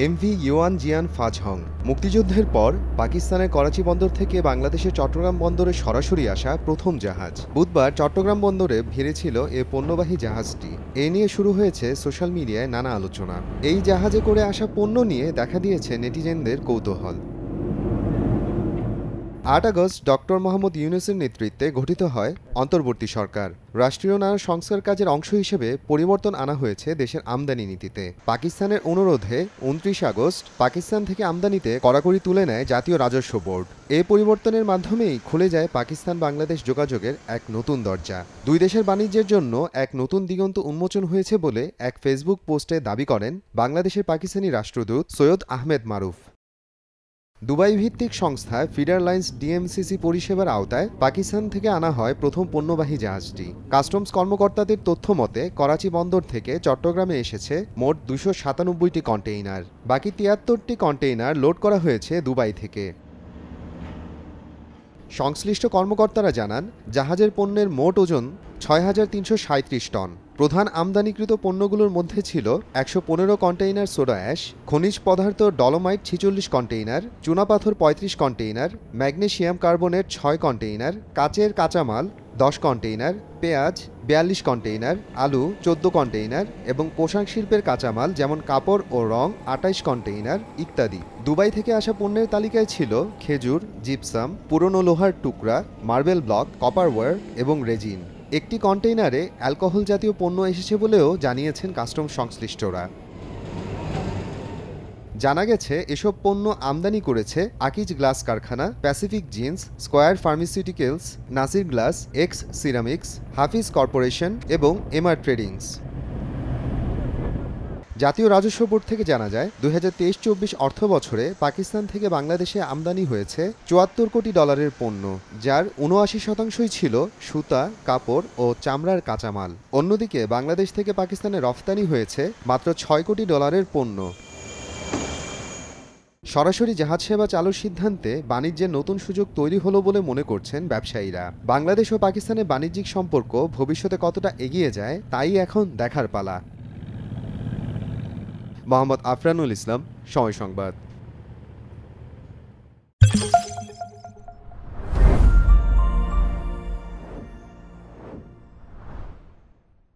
MV yuan জিয়ান ফাজহং মুক্তিযুদ্ধের পর পাকিস্তানের করাচি বন্দর থেকে বাংলাদেশের চট্টগ্রাম বন্দরে সরাসরি আসা প্রথম জাহাজ। বুধবার চট্টগ্রাম বন্দরে ভিড়েছিল এ পণ্যবাহী জাহাজটি। এ নিয়ে শুরু হয়েছে সোশ্যাল মিডিয়ায় নানা আলোচনা। এই জাহাজে করে আসা পণ্য নিয়ে দেখা দিয়েছে নেটিজেনদের কৌতূহল। ৮ আগস্ট ডক্টর মোহাম্মদ ইউনূসের নেতৃত্বে গঠিত হয় অন্তর্বর্তী সরকার। রাষ্ট্রীয় নানা সংস্কার কাজের অংশ হিসেবে পরিবর্তন আনা হয়েছে দেশের আমদানি নীতিতে। পাকিস্তানের অনুরোধে ২৯ আগস্ট পাকিস্তান থেকে আমদানিতে কড়াকড়ি তুলে নেয় জাতীয় রাজস্ব বোর্ড। এ পরিবর্তনের মাধ্যমেই খুলে যায় পাকিস্তান বাংলাদেশ যোগাযোগের এক নতুন দরজা। দুই দেশের বাণিজ্যের জন্য এক নতুন দিগন্ত উন্মোচন হয়েছে বলে এক ফেসবুক পোস্টে দাবি করেন বাংলাদেশের পাকিস্তানি রাষ্ট্রদূত সৈয়দ আহমেদ মারুফ। দুবাই ভিত্তিক সংস্থা ফিডার লাইন্স ডিএমসিসি পরিষেবার আওতায় পাকিস্তান থেকে আনা হয় প্রথম পণ্যবাহী জাহাজটি। কাস্টমস কর্মকর্তাদের তথ্য মতে করাচি বন্দর থেকে চট্টগ্রামে এসেছে মোট ২৯৭টি কন্টেইনার। বাকি ৭৩টি কন্টেইনার লোড করা হয়েছে দুবাই থেকে। সংশ্লিষ্ট কর্মকর্তারা জানান, জাহাজের পণ্যের মোট ওজন ৬,৩৩৭ টন। প্রধান আমদানিকৃত পণ্যগুলোর মধ্যে ছিল ১১৫ কন্টেইনার সোডা অ্যাশ, খনিজ পদার্থ ডলোমাইট ৪৬ কন্টেইনার, চুনাপাথর ৩৫ কন্টেইনার, ম্যাগনেসিয়াম কার্বনেট ৬ কন্টেইনার, কাচের কাঁচামাল ১০ কন্টেইনার, পেঁয়াজ ৪২ কন্টেইনার, আলু ১৪ কন্টেইনার এবং পোশাক শিল্পের কাঁচামাল যেমন কাপড় ও রং ২৮ কন্টেইনার ইত্যাদি। দুবাই থেকে আসা পণ্যের তালিকায় ছিল খেজুর, জিপসাম, পুরনো লোহার টুকরা, মার্বেল ব্লক, কপারওয়্যার এবং রেজিন। একটি কন্টেইনারে অ্যালকোহল জাতীয় পণ্য এসেছে বলেও জানিয়েছেন কাস্টমস সংশ্লিষ্টরা। জানা গেছে, এসব পণ্য আমদানি করেছে আকিজ গ্লাস কারখানা, Pacific jeans, Square pharmaceuticals, Nasir glass, X ceramics, Hafiz corporation এবং এমআর ট্রেডিংস। জাতীয় রাজস্ব বোর্ড থেকে জানা যায়, ২০২৩-২৪ অর্থ বছরে পাকিস্তান থেকে বাংলাদেশে আমদানি হয়েছে ৭৪ কোটি ডলারের পণ্য, যার ৭৯%ই ছিল সুতা, কাপড় ও চামড়ার কাঁচামাল। অন্যদিকে বাংলাদেশ থেকে পাকিস্তানে রফতানি হয়েছে মাত্র ৬ কোটি ডলারের পণ্য। সরাসরি জাহাজ সেবা চালুর সিদ্ধান্তে বাণিজ্যের নতুন সুযোগ তৈরি হলো বলে মনে করছেন ব্যবসায়ীরা। বাংলাদেশ ও পাকিস্তানের বাণিজ্যিক সম্পর্ক ভবিষ্যতে কতটা এগিয়ে যায় তাই এখন দেখার পালা। মোহাম্মদ আফরানুল ইসলাম, সময় সংবাদ।